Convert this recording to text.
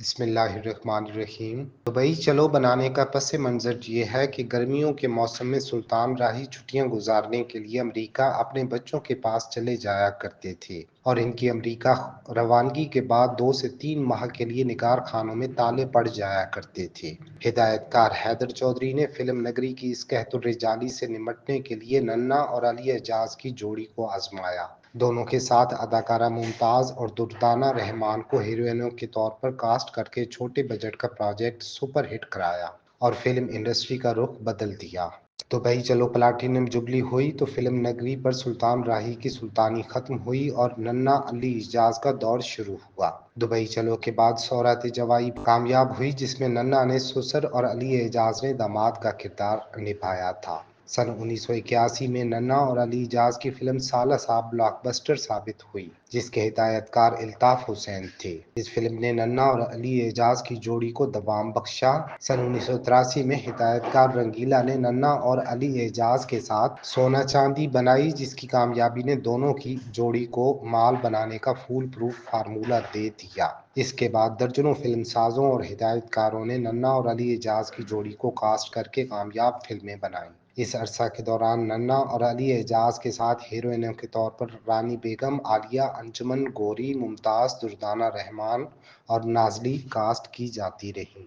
بسم اللہ الرحمن الرحیم۔ دبئی چلو بنانے کا پس منظر یہ ہے کہ گرمیوں کے موسم میں سلطان راہی چھٹیاں گزارنے کے لیے امریکہ اپنے بچوں کے پاس چلے جایا کرتے تھے اور ان کی امریکہ روانگی کے بعد 2 سے 3 ماہ کے لیے نگار خانوں میں تالے پڑ جایا کرتے تھے۔ ہدایت کار حیدر چودھری نے فلم نگری کی اس قحط الرجالی سے نمٹنے کے لیے ننا اور علی اعجاز کی جوڑی کو آزمایا۔ دونوں کے ساتھ اداکارہ ممتاز اور دردانہ رحمان کو ہیروئنوں کے طور پر کاسٹ کر کے چھوٹے بجٹ کا پروجیکٹ سپر ہٹ کرایا اور فلم انڈسٹری کا رخ بدل دیا۔ دبئی چلو پلاٹینم جبلی ہوئی تو فلم نگری پر سلطان راہی کی سلطانی ختم ہوئی اور ننا علی اعجاز کا دور شروع ہوا۔ دبئی چلو کے بعد سورات جوائی کامیاب ہوئی جس میں ننا نے سسر اور علی اعجاز نے داماد کا کردار نبھایا تھا۔ سن 1981 میں ننا اور علی اعجاز کی فلم سالہ صاحب بلاک بسٹر ثابت ہوئی جس کے ہدایت کار الطاف حسین تھے۔ اس فلم نے ننا اور علی اعجاز کی جوڑی کو دوام بخشا۔ سن 1983 میں ہدایت کار رنگیلا نے ننا اور علی اعجاز کے ساتھ سونا چاندی بنائی جس کی کامیابی نے دونوں کی جوڑی کو مال بنانے کا فول پروف فارمولہ دے دیا۔ اس کے بعد درجنوں فلم سازوں اور ہدایت کاروں نے ننا اور علی اعجاز کی جوڑی کو کاسٹ کر کے کامیاب فلمیں بنائیں۔ اس عرصہ کے دوران ننا اور علی اعجاز کے ساتھ ہیروئنوں کے طور پر رانی بیگم، عالیہ، انجمن، گوری، ممتاز، دردانہ رحمان اور نازلی کاسٹ کی جاتی رہیں۔